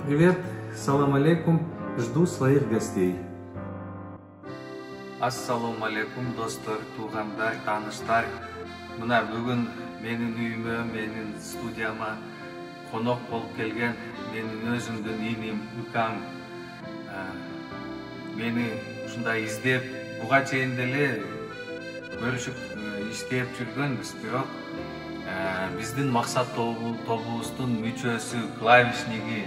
Привет, салам алейкум, жду своих гостей. Ассаламу алейкум достор, туугандар, тааныштар. Мына бүгүн менин үйүмө, менин студияма конок болуп келген менин өзүмдүн иним, укам мени ушундай издеп, буга чейин деле көрүшүп иштеп жүргөнбүз, бирок биздин максат тобубуздун мүчөсү, клавишниги,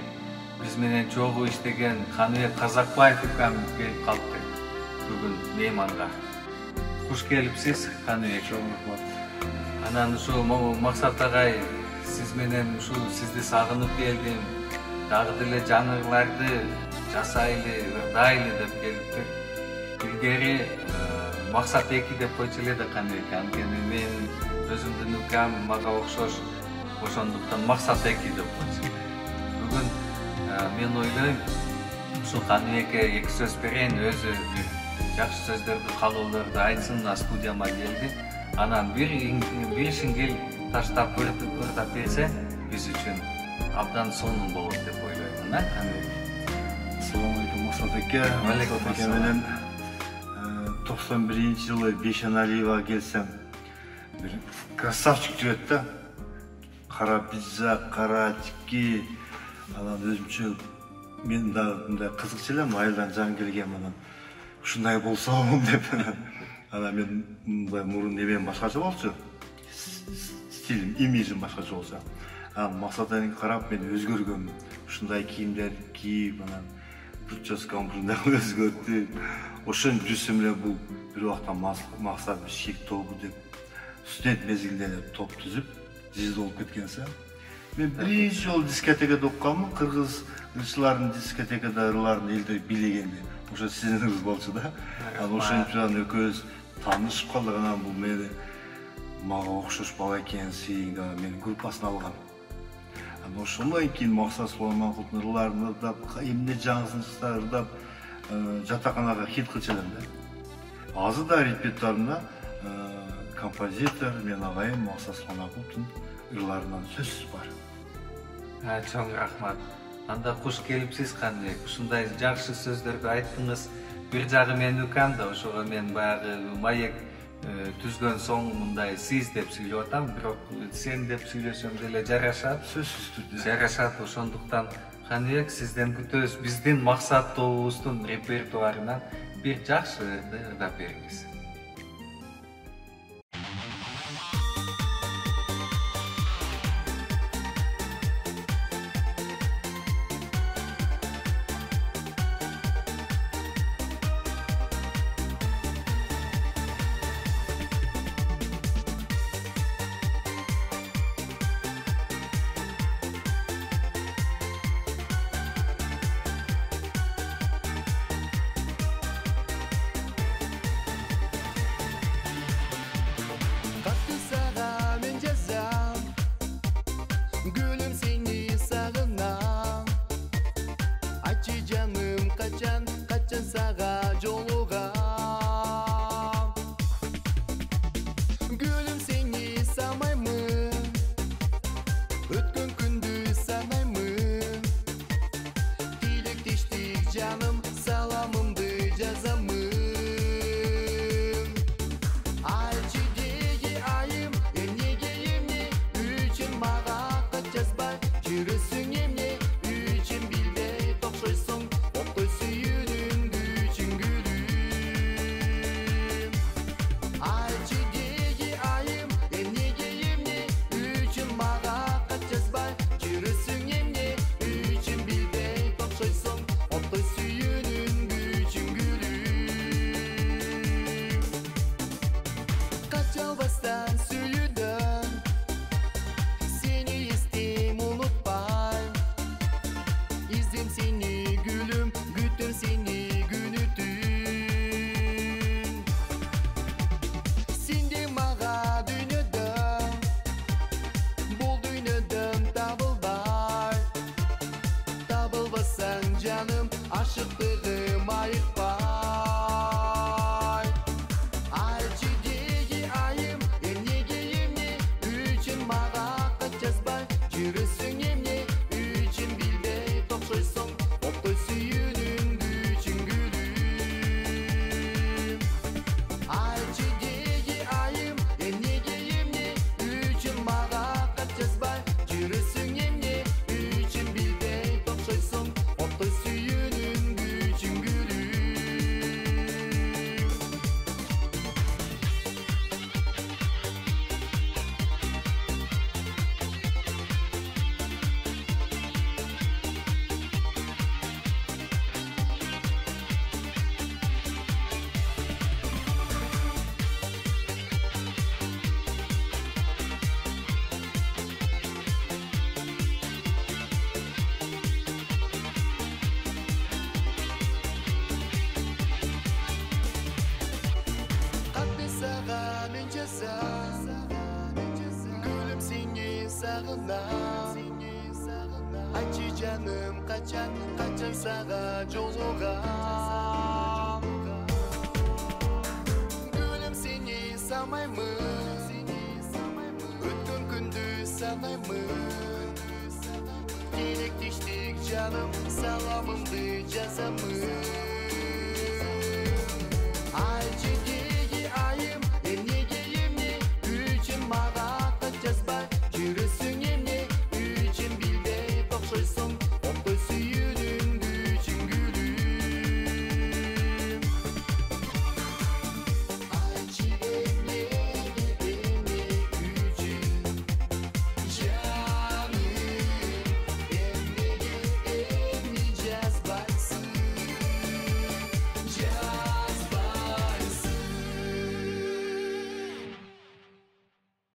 биз менен чогуу иштеген Каныбек Казакбаев укам келип калыптыр бүгүн мейманга. Куш келипсиз, Каныбек. Чоң рахмат. Анан ушу Максат агай, сиз менен ушу сизди сагынып келдим. Дагы деле жаңыларды жасайлы, ырдайлы деп келиптир. Илгери Максат 2 деп койчу эле да Каныбек. Анткени мен өзүмдүн укам мага окшош, ошондуктан Максат 2 деп койчу. Бүгүн мен ойлойм, ушу Каныбекке эки сөз берейин, өзү жакшы сөздөрдү, каалоолорду айтсын, студияма келди. Анан бир шиңгел таштап ырдап берсе, биз үчүн абдан сонун болот деп ойлойм. Каныбек. Assalamu alaikum Максат аке. Алейкум Максат аке менен 91-жылы Бейшеналиевага келсем, бир красавчик жүрөт да. Кара пиджак, кара типки, анан өзүмчө мен да мындай кызыкчу элем, айылдан жан келген анан ушундай болсом деп. Анан мен мындай мурун эмем башкача болчу. Стилим, имиджим башкача болчу. Анан Максат акени карап мен өзгөргөм. Ушундай кийимдер кийип, анан прическам ушундай өзгөртүп, ошон жүрсөм эле бул бир убакта Максат Бишкек тобу деп студент мезгилинде эле топ түзүп, звезда болуп кеткенсе. Мен биринчи жолу дискотекада окканмын, кыргызчылардын дискотекада ырларын элдер бийлегенде. Ошо сиздин ырыңыз болчу да. Анан ошентип экөөбүз таанышып калдык. Анан бул мени мага окшош бала экенсиң деп мени группасына алган. Анан ошондон кийин Максат Сулайманкулдун ырларын ырдап, эмне жаңысын чыкса ырдап, жатаканага хит кылчу элем да. Азыр да репертуарымда композитор мен агайым Максат Сулайманкулдун ырларынан сөзсүз бар. Чоң рахмат. Анда куш келипсиз, Каныбек. Ушундай жакшы сөздөрдү айттыңыз. Бир жагы мен укам да, ошого мен баягы маек түзгөн соң мындай сиз деп сүйлөп атам, бирок сен деп сүйлөсөм деле жарашат. Сөзсүз түрдө Жарашат, ошондуктан Каныбек сизден күтөбүз. Биздин максат тобубуздун репертуарынан бир жакшы ырдап бериңиз. Just sağınam. Ayçı canım kaçan sağa jolugam. Gülüm seni sanmayman, ötken kündü sanayman. Dilek diştik canım salamımdı yazamın.